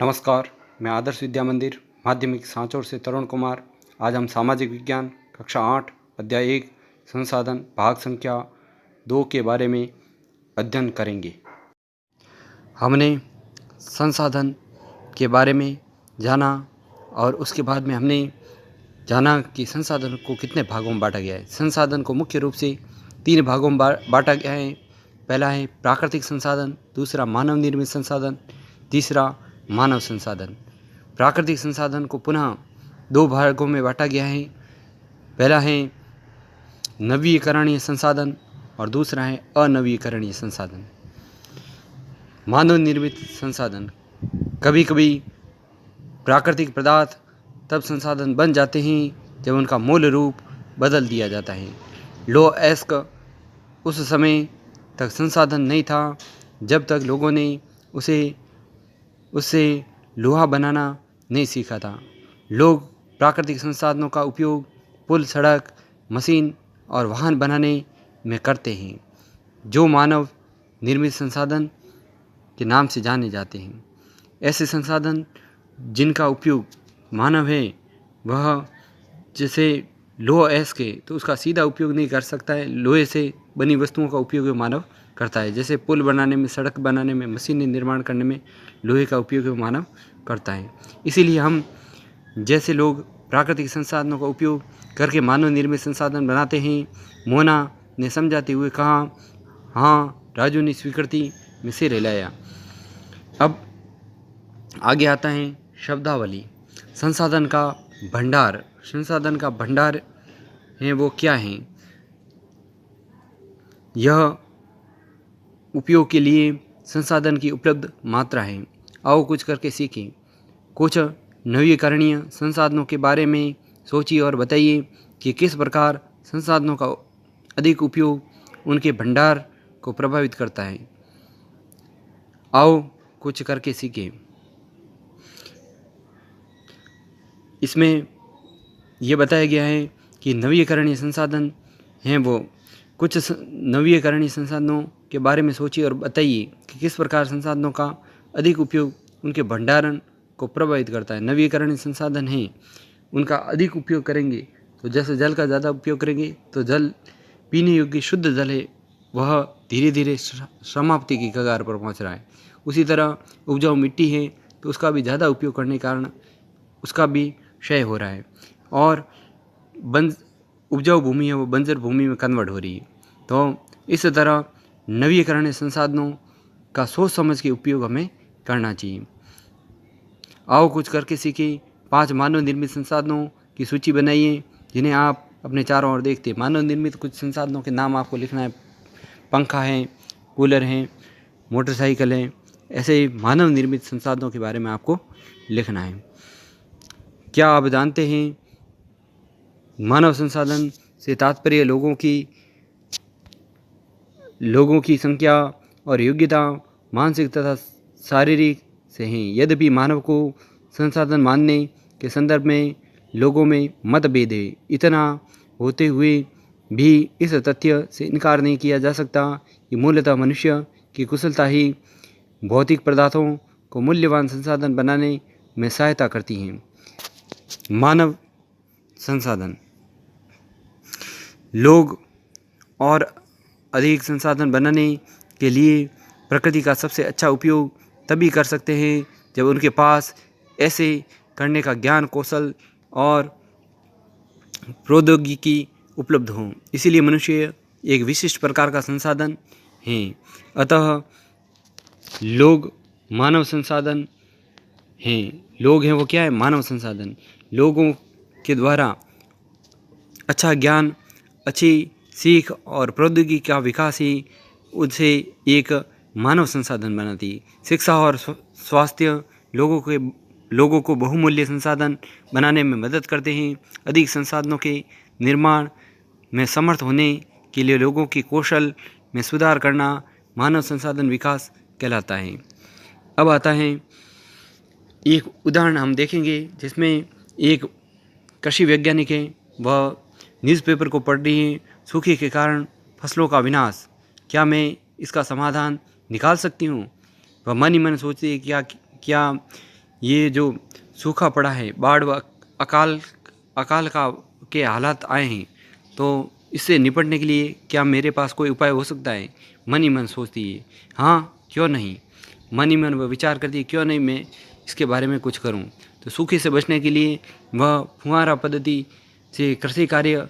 नमस्कार, मैं आदर्श विद्या मंदिर माध्यमिक सांचौर से तरुण कुमार। आज हम सामाजिक विज्ञान कक्षा 8 अध्याय 1 संसाधन भाग संख्या 2 के बारे में अध्ययन करेंगे। हमने संसाधन के बारे में जाना और उसके बाद में हमने जाना कि संसाधन को कितने भागों में बांटा गया है। संसाधन को मुख्य रूप से 3 भागों में बांटा गया है। पहला है प्राकृतिक संसाधन, दूसरा मानव निर्मित संसाधन, तीसरा मानव संसाधन। प्राकृतिक संसाधन को पुनः 2 भागों में बांटा गया है। पहला है नवीकरणीय संसाधन और दूसरा है अनवीकरणीय संसाधन। मानव निर्मित संसाधन, कभी कभी प्राकृतिक पदार्थ तब संसाधन बन जाते हैं जब उनका मूल रूप बदल दिया जाता है। लोएस्क उस समय तक संसाधन नहीं था जब तक लोगों ने उससे लोहा बनाना नहीं सीखा था। लोग प्राकृतिक संसाधनों का उपयोग पुल, सड़क, मशीन और वाहन बनाने में करते हैं, जो मानव निर्मित संसाधन के नाम से जाने जाते हैं। ऐसे संसाधन जिनका उपयोग मानव है, वह जैसे लोएस्क है तो उसका सीधा उपयोग नहीं कर सकता है। लोहे से बनी वस्तुओं का उपयोग मानव करता है, जैसे पुल बनाने में, सड़क बनाने में, मशीन निर्माण करने में लोहे का उपयोग मानव करता है। इसीलिए हम जैसे लोग प्राकृतिक संसाधनों का उपयोग करके मानव निर्मित संसाधन बनाते हैं। मोना ने समझाते हुए कहा, हाँ। राजू ने स्वीकृति में सिर हिलाया। अब आगे आता है शब्दावली। संसाधन का भंडार। संसाधन का भंडार है वो क्या है? यह उपयोग के लिए संसाधन की उपलब्ध मात्रा है। आओ कुछ करके सीखें। कुछ नवीकरणीय संसाधनों के बारे में सोचिए और बताइए कि किस प्रकार संसाधनों का अधिक उपयोग उनके भंडार को प्रभावित करता है। आओ कुछ करके सीखें। इसमें यह बताया गया है कि नवीकरणीय संसाधन हैं वो। कुछ नवीकरणीय संसाधनों के बारे में सोचिए और बताइए कि किस प्रकार संसाधनों का अधिक उपयोग उनके भंडारण को प्रभावित करता है। नवीकरणीय संसाधन हैं, उनका अधिक उपयोग करेंगे तो जैसे जल का ज़्यादा उपयोग करेंगे तो जल पीने योग्य शुद्ध जल है वह धीरे धीरे समाप्ति की कगार पर पहुंच रहा है। उसी तरह उपजाऊ मिट्टी है तो उसका भी ज़्यादा उपयोग करने के कारण उसका भी क्षय हो रहा है और उपजाऊ भूमि है वो बंजर भूमि में कन्वर्ट हो रही है। तो इस तरह नवीकरणीय संसाधनों का सोच समझ के उपयोग हमें करना चाहिए। आओ कुछ करके सीखें। 5 मानव निर्मित संसाधनों की सूची बनाइए जिन्हें आप अपने चारों ओर देखते हैं। मानव निर्मित कुछ संसाधनों के नाम आपको लिखना है। पंखा है, कूलर है, मोटरसाइकिल है। ऐसे मानव निर्मित संसाधनों के बारे में आपको लिखना है। क्या आप जानते हैं मानव संसाधन से तात्पर्य लोगों की संख्या और योग्यता, मानसिक तथा शारीरिक से हैं। यद्यपि मानव को संसाधन मानने के संदर्भ में लोगों में मतभेद है, इतना होते हुए भी इस तथ्य से इनकार नहीं किया जा सकता कि मूलतः मनुष्य की कुशलता ही भौतिक पदार्थों को मूल्यवान संसाधन बनाने में सहायता करती हैं। मानव संसाधन, लोग और अधिक संसाधन बनाने के लिए प्रकृति का सबसे अच्छा उपयोग तभी कर सकते हैं जब उनके पास ऐसे करने का ज्ञान, कौशल और प्रौद्योगिकी उपलब्ध हो। इसीलिए मनुष्य एक विशिष्ट प्रकार का संसाधन है। अतः लोग मानव संसाधन हैं। लोग हैं वो क्या है? मानव संसाधन। लोगों के द्वारा अच्छा ज्ञान, अच्छी सीख और प्रौद्योगिकी का विकास ही उनसे एक मानव संसाधन बनाती है। शिक्षा और स्वास्थ्य लोगों को बहुमूल्य संसाधन बनाने में मदद करते हैं। अधिक संसाधनों के निर्माण में समर्थ होने के लिए लोगों के कौशल में सुधार करना मानव संसाधन विकास कहलाता है। अब आता है एक उदाहरण हम देखेंगे जिसमें एक कृषि वैज्ञानिक है, वह न्यूज़पेपर को पढ़ रही है। सूखे के कारण फसलों का विनाश, क्या मैं इसका समाधान निकाल सकती हूँ? वह मन ही मन सोचती है क्या ये जो सूखा पड़ा है, बाढ़ व अकाल अकाल का के हालात आए हैं, तो इससे निपटने के लिए क्या मेरे पास कोई उपाय हो सकता है? मन ही मन सोचती है, हाँ क्यों नहीं। मन ही मन वह विचार करती है, क्यों नहीं मैं इसके बारे में कुछ करूं। तो सूखे से बचने के लिए वह फुहारा पद्धति से कृषि कार्य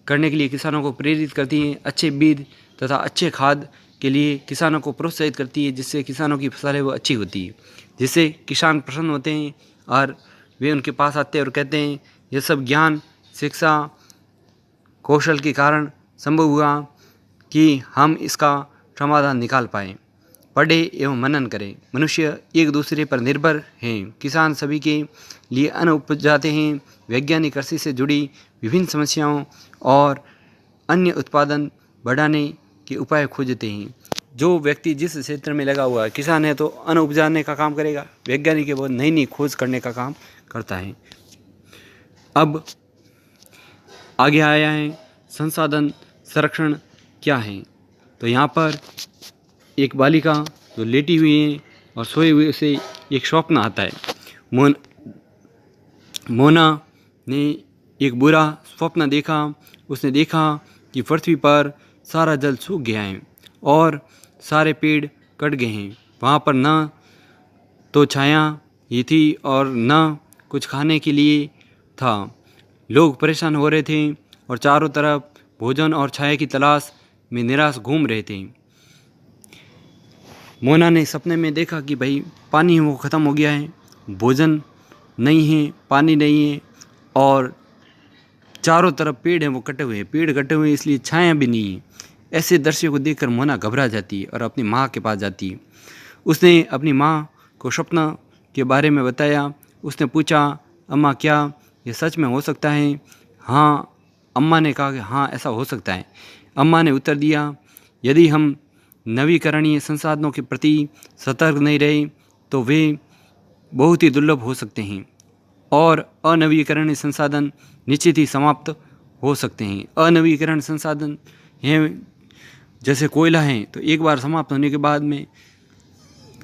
करने के लिए किसानों को प्रेरित करती हैं। अच्छे बीज तथा अच्छे खाद के लिए किसानों को प्रोत्साहित करती है, जिससे किसानों की फसल है वो अच्छी होती है, जिससे किसान प्रसन्न होते हैं और वे उनके पास आते हैं और कहते हैं यह सब ज्ञान, शिक्षा, कौशल के कारण संभव हुआ कि हम इसका समाधान निकाल पाएँ। पढ़े एवं मनन करें। मनुष्य एक दूसरे पर निर्भर हैं। किसान सभी के लिए अन्न उपजाते हैं। वैज्ञानिक कृषि से जुड़ी विभिन्न समस्याओं और अन्य उत्पादन बढ़ाने के उपाय खोजते हैं। जो व्यक्ति जिस क्षेत्र में लगा हुआ है, किसान है तो अन्न उपजाने का काम करेगा, वैज्ञानिक है वो नई नई खोज करने का काम करता है। अब आगे आया है संसाधन संरक्षण क्या है। तो यहाँ पर एक बालिका जो लेटी हुई है और सोए हुए से एक स्वप्न आता है। मोना ने एक बुरा स्वप्न देखा। उसने देखा कि पृथ्वी पर सारा जल सूख गया है और सारे पेड़ कट गए हैं। वहाँ पर न तो छाया ही थी और न कुछ खाने के लिए था। लोग परेशान हो रहे थे और चारों तरफ भोजन और छाया की तलाश में निराश घूम रहे थे। मोना ने सपने में देखा कि भाई पानी है वो ख़त्म हो गया है, भोजन नहीं है, पानी नहीं है और चारों तरफ पेड़ हैं वो कटे हुए हैं। पेड़ कटे हुए हैं इसलिए छाया भी नहीं है। ऐसे दृश्य को देखकर मोना घबरा जाती है और अपनी माँ के पास जाती है। उसने अपनी माँ को सपना के बारे में बताया। उसने पूछा, अम्मा क्या ये सच में हो सकता है? हाँ। अम्मा ने कहा कि हाँ ऐसा हो सकता है। अम्मा ने उत्तर दिया, यदि हम नवीकरणीय संसाधनों के प्रति सतर्क नहीं रहे तो वे बहुत ही दुर्लभ हो सकते हैं और अनवीकरणीय संसाधन निश्चित ही समाप्त हो सकते हैं। अनवीकरण संसाधन हैं जैसे कोयला है, तो एक बार समाप्त होने के बाद में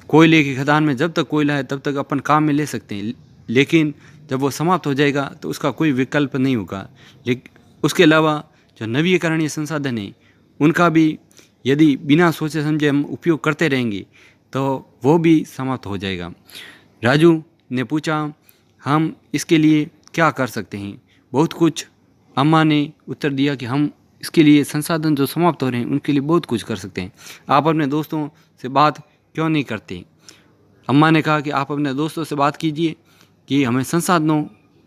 कोयले की खदान में जब तक कोयला है तब तक अपन काम में ले सकते हैं, लेकिन जब वो समाप्त हो जाएगा तो उसका कोई विकल्प नहीं होगा। लेकिन उसके अलावा जो नवीकरणीय संसाधन है उनका भी यदि बिना सोचे समझे हम उपयोग करते रहेंगे तो वो भी समाप्त हो जाएगा। राजू ने पूछा, हम इसके लिए क्या कर सकते हैं? बहुत कुछ। अम्मा ने उत्तर दिया कि हम इसके लिए संसाधन जो समाप्त हो रहे हैं उनके लिए बहुत कुछ कर सकते हैं। आप अपने दोस्तों से बात क्यों नहीं करते? अम्मा ने कहा कि आप अपने दोस्तों से बात कीजिए कि हमें संसाधनों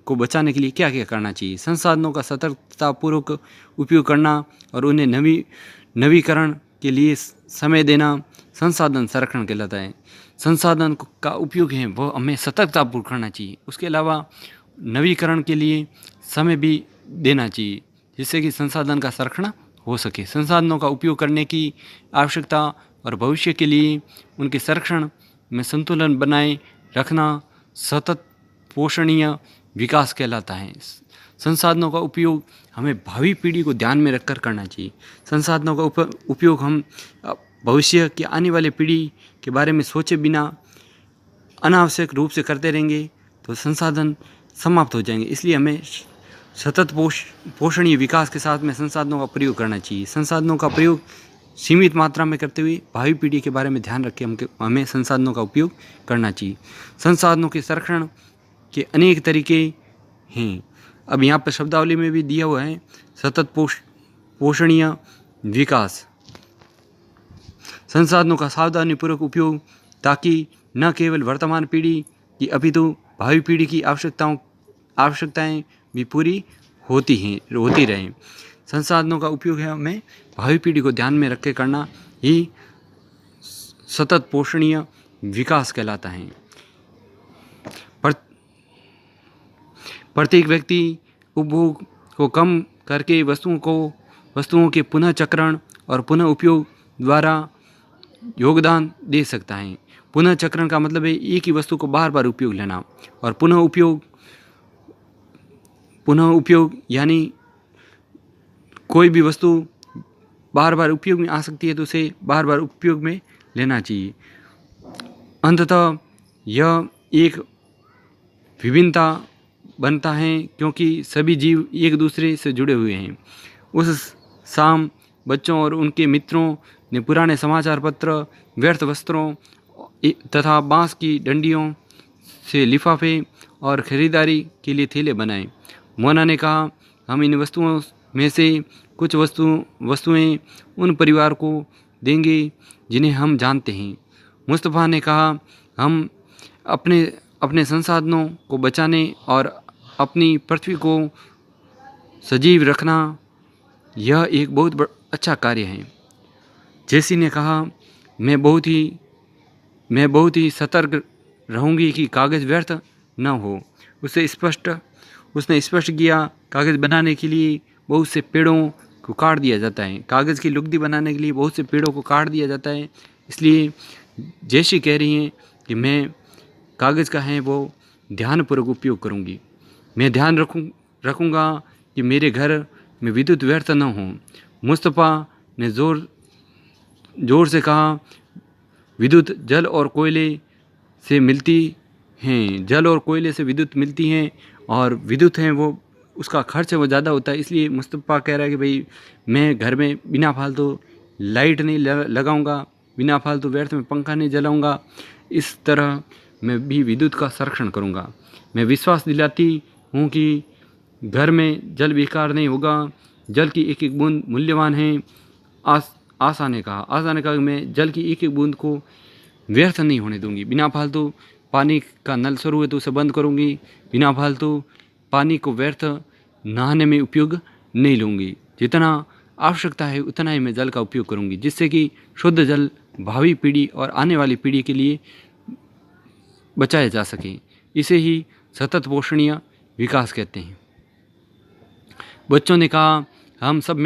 को बचाने के लिए क्या क्या करना चाहिए। संसाधनों का सतर्कतापूर्वक उपयोग करना और उन्हें नवीकरण के लिए समय देना संसाधन संरक्षण कहलाता है। संसाधन का उपयोग है वो हमें सतर्कतापूर्वक करना चाहिए। उसके अलावा नवीकरण के लिए समय भी देना चाहिए जिससे कि संसाधन का संरक्षण हो सके। संसाधनों का उपयोग करने की आवश्यकता और भविष्य के लिए उनके संरक्षण में संतुलन बनाए रखना सतत पोषणीय विकास कहलाता है। संसाधनों का उपयोग हमें भावी पीढ़ी को ध्यान में रखकर करना चाहिए। संसाधनों का उपयोग हम भविष्य की आने वाली पीढ़ी के बारे में सोचे बिना अनावश्यक रूप से करते रहेंगे तो संसाधन समाप्त हो जाएंगे। इसलिए हमें सतत पोषणीय विकास के साथ में संसाधनों का प्रयोग करना चाहिए। संसाधनों का प्रयोग सीमित मात्रा में करते हुए भावी पीढ़ी के बारे में ध्यान रख के हमें संसाधनों का उपयोग करना चाहिए। संसाधनों के संरक्षण के अनेक तरीके हैं। अब यहाँ पर शब्दावली में भी दिया हुआ है सतत पोषणीय विकास। संसाधनों का सावधानीपूर्वक उपयोग ताकि न केवल वर्तमान पीढ़ी की अपितु भावी पीढ़ी की आवश्यकताएं भी पूरी होती रहें। संसाधनों का उपयोग है हमें भावी पीढ़ी को ध्यान में रख के करना ही सतत पोषणीय विकास कहलाता है। प्रत्येक व्यक्ति उपभोग को कम करके वस्तुओं के पुनः चक्रण और पुनः उपयोग द्वारा योगदान दे सकता है। पुनः चक्रण का मतलब है एक ही वस्तु को बार बार उपयोग लेना, और पुनः उपयोग यानी कोई भी वस्तु बार बार उपयोग में आ सकती है तो उसे बार बार उपयोग में लेना चाहिए। अंततः यह एक विभिन्नता बनता है, क्योंकि सभी जीव एक दूसरे से जुड़े हुए हैं। उस शाम बच्चों और उनके मित्रों ने पुराने समाचार पत्र, व्यर्थ वस्त्रों तथा बांस की डंडियों से लिफाफे और ख़रीदारी के लिए थैले बनाए। मोना ने कहा, हम इन वस्तुओं में से कुछ वस्तुएं उन परिवार को देंगे जिन्हें हम जानते हैं। मुस्तफ़ा ने कहा, हम अपने संसाधनों को बचाने और अपनी पृथ्वी को सजीव रखना, यह एक बहुत अच्छा कार्य है। जेसी ने कहा, मैं बहुत ही सतर्क रहूँगी कि कागज़ व्यर्थ न हो। उसने स्पष्ट किया, कागज़ बनाने के लिए बहुत से पेड़ों को काट दिया जाता है। कागज़ की लुगदी बनाने के लिए बहुत से पेड़ों को काट दिया जाता है। इसलिए जेसी कह रही हैं कि मैं कागज़ का है वो ध्यानपूर्वक उपयोग करूँगी। मैं ध्यान रखूँगा कि मेरे घर में विद्युत व्यर्थ न हो। मुस्तफ़ा ने जोर से कहा, विद्युत जल और कोयले से मिलती हैं। जल और कोयले से विद्युत मिलती हैं, और विद्युत है वो उसका खर्च है वो ज़्यादा होता है। इसलिए मुस्तफ़ा कह रहा है कि भाई मैं घर में बिना फालतू लाइट नहीं लगाऊंगा, बिना फालतू व्यर्थ में पंखा नहीं जलाऊंगा। इस तरह मैं भी विद्युत का संरक्षण करूंगा। मैं विश्वास दिलाती हूँ कि घर में जल बेकार नहीं होगा। जल की एक एक बूंद मूल्यवान है। आशा ने कहा कि मैं जल की एक एक बूंद को व्यर्थ नहीं होने दूंगी। बिना फालतू पानी का नल शुरू है तो उसे बंद करूंगी। बिना फालतू पानी को व्यर्थ नहाने में उपयोग नहीं लूँगी। जितना आवश्यकता है उतना ही मैं जल का उपयोग करूंगी, जिससे कि शुद्ध जल भावी पीढ़ी और आने वाली पीढ़ी के लिए बचाया जा सके। इसे ही सतत पोषणीय विकास कहते हैं। बच्चों ने कहा, हम सब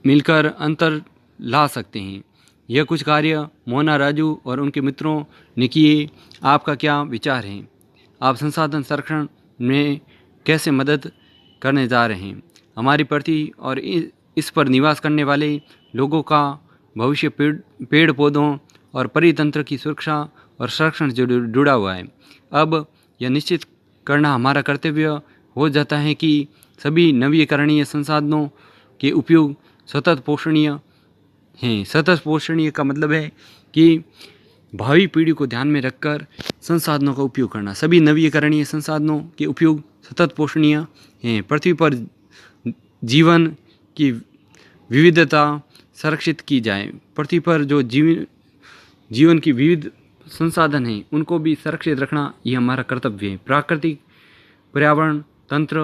मिलकर अंतर ला सकते हैं। यह कुछ कार्य मोना, राजू और उनके मित्रों ने किए। आपका क्या विचार है? आप संसाधन संरक्षण में कैसे मदद करने जा रहे हैं? हमारी पृथ्वी और इस पर निवास करने वाले लोगों का भविष्य पेड़ पौधों और परितंत्र की सुरक्षा और संरक्षण से जुड़ा हुआ है। अब यह निश्चित करना हमारा कर्तव्य हो जाता है कि सभी नवीकरणीय संसाधनों के उपयोग सतत पोषणीय हैं। सतत पोषणीय का मतलब है कि भावी पीढ़ी को ध्यान में रखकर संसाधनों का उपयोग करना। सभी नवीकरणीय संसाधनों के उपयोग सतत पोषणीय हैं। पृथ्वी पर जीवन की विविधता संरक्षित की जाए। पृथ्वी पर जो जीवन की विविध संसाधन हैं उनको भी सुरक्षित रखना ये हमारा कर्तव्य है। प्राकृतिक पर्यावरण तंत्र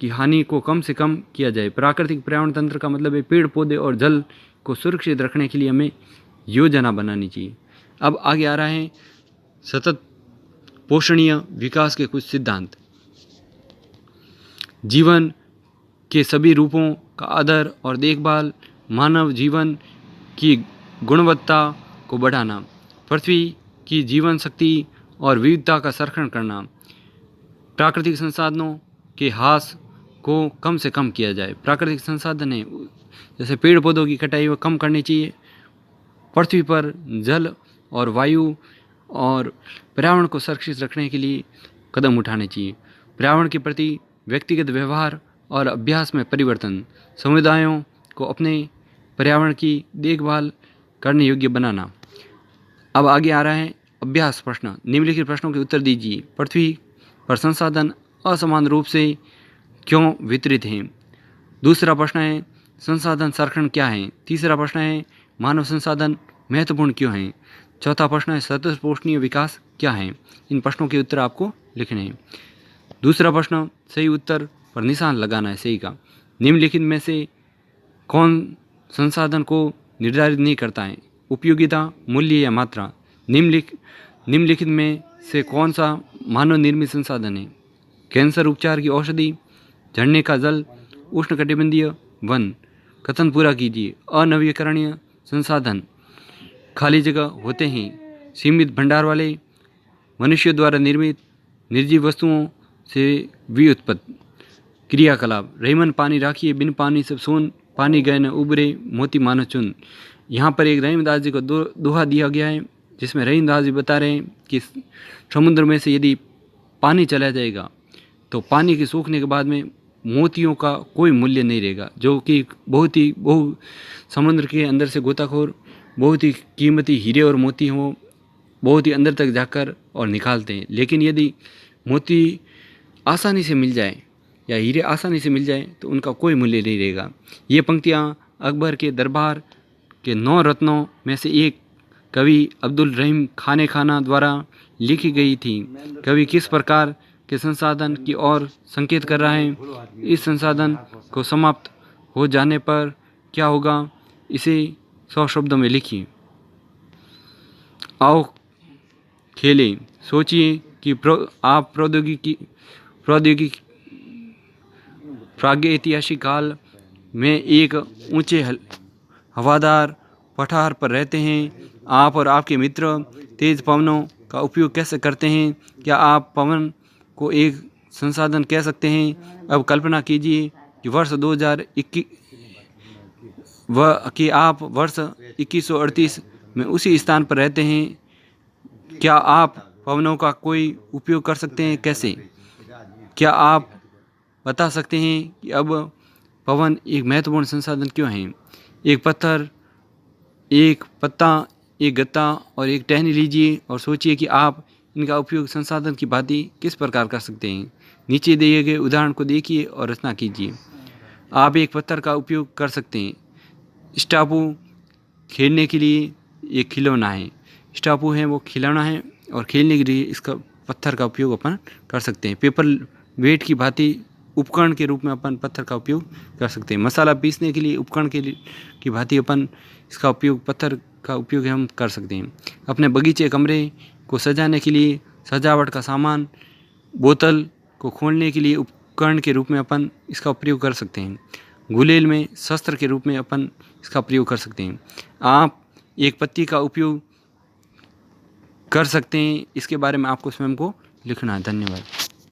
की हानि को कम से कम किया जाए। प्राकृतिक पर्यावरण तंत्र का मतलब है पेड़ पौधे और जल को सुरक्षित रखने के लिए हमें योजना बनानी चाहिए। अब आगे आ रहा है सतत पोषणीय विकास के कुछ सिद्धांत। जीवन के सभी रूपों का आदर और देखभाल, मानव जीवन की गुणवत्ता को बढ़ाना, पृथ्वी की जीवन शक्ति और विविधता का संरक्षण करना, प्राकृतिक संसाधनों के ह्रास को कम से कम किया जाए। प्राकृतिक संसाधन है जैसे पेड़ पौधों की कटाई वो कम करनी चाहिए। पृथ्वी पर जल और वायु और पर्यावरण को सुरक्षित रखने के लिए कदम उठाने चाहिए। पर्यावरण के प्रति व्यक्तिगत व्यवहार और अभ्यास में परिवर्तन, समुदायों को अपने पर्यावरण की देखभाल करने योग्य बनाना। अब आगे आ रहा है अभ्यास प्रश्न। निम्नलिखित प्रश्नों के उत्तर दीजिए। पृथ्वी पर संसाधन असमान रूप से क्यों वितरित हैं? दूसरा प्रश्न है संसाधन संरक्षण क्या है? तीसरा प्रश्न है मानव संसाधन महत्वपूर्ण क्यों हैं? चौथा प्रश्न है सतत पोषणीय विकास क्या है? इन प्रश्नों के उत्तर आपको लिखने हैं। दूसरा प्रश्न सही उत्तर पर निशान लगाना है सही का। निम्नलिखित में से कौन संसाधन को निर्धारित नहीं करता है? उपयोगिता, मूल्य या मात्रा। निम्नलिखित में से कौन सा मानव निर्मित संसाधन है? कैंसर उपचार की औषधि, झरने का जल, उष्णकटिबंधीय वन। कथन पूरा कीजिए। अनवीकरणीय संसाधन खाली जगह होते हैं, सीमित भंडार वाले, मनुष्य द्वारा निर्मित, निर्जीव वस्तुओं से व्युत्पन्न। क्रियाकलाप रहीमन पानी राखिए, बिन पानी सब सोन, पानी गए न उबरे, मोती मानो चुन। यहाँ पर एक रहीमदास जी को दोहा दिया गया है। जिसमें रहीम दास जी बता रहे हैं कि समुद्र में से यदि पानी चला जाएगा तो पानी के सूखने के बाद में मोतियों का कोई मूल्य नहीं रहेगा, जो कि बहुत समुद्र के अंदर से गोताखोर बहुत ही कीमती हीरे और मोती हों बहुत ही अंदर तक जाकर और निकालते हैं। लेकिन यदि मोती आसानी से मिल जाए या हीरे आसानी से मिल जाए तो उनका कोई मूल्य नहीं रहेगा। ये पंक्तियाँ अकबर के दरबार के 9 रत्नों में से एक कवि अब्दुल रहीम खाने खाना द्वारा लिखी गई थी। कवि किस प्रकार के संसाधन की ओर संकेत कर रहा है? इस संसाधन को समाप्त हो जाने पर क्या होगा, इसे 100 शब्दों में लिखिए। आओ खेलें। सोचिए कि आप प्रागैतिहासिक काल में एक ऊंचे हवादार पठार पर रहते हैं। आप और आपके मित्र तेज पवनों का उपयोग कैसे करते हैं? क्या आप पवन को एक संसाधन कह सकते हैं? अब कल्पना कीजिए कि वर्ष 2021 कि आप वर्ष 2138 में उसी स्थान पर रहते हैं। क्या आप पवनों का कोई उपयोग कर सकते हैं? कैसे? क्या आप बता सकते हैं कि अब पवन एक महत्वपूर्ण संसाधन क्यों है? एक पत्थर, एक पत्ता, एक गत्ता और एक टहनी लीजिए और सोचिए कि आप इनका उपयोग संसाधन की भांति किस प्रकार कर सकते हैं। नीचे दिए गए उदाहरण को देखिए और रचना कीजिए। आप एक पत्थर का उपयोग कर सकते हैं। स्टापू खेलने के लिए एक खिलौना है। स्टापू है वो खिलौना है और खेलने के लिए इसका पत्थर का उपयोग अपन कर सकते हैं। पेपर वेट की भांति उपकरण के रूप में अपन पत्थर का उपयोग कर सकते हैं। मसाला पीसने के लिए उपकरण की भांति अपन इसका उपयोग पत्थर का उपयोग हम कर सकते हैं। अपने बगीचे कमरे को सजाने के लिए सजावट का सामान, बोतल को खोलने के लिए उपकरण के रूप में अपन इसका प्रयोग कर सकते हैं। गुलेल में शस्त्र के रूप में अपन इसका प्रयोग कर सकते हैं। आप एक पत्ती का उपयोग कर सकते हैं। इसके बारे में आपको स्वयं को लिखना है। धन्यवाद।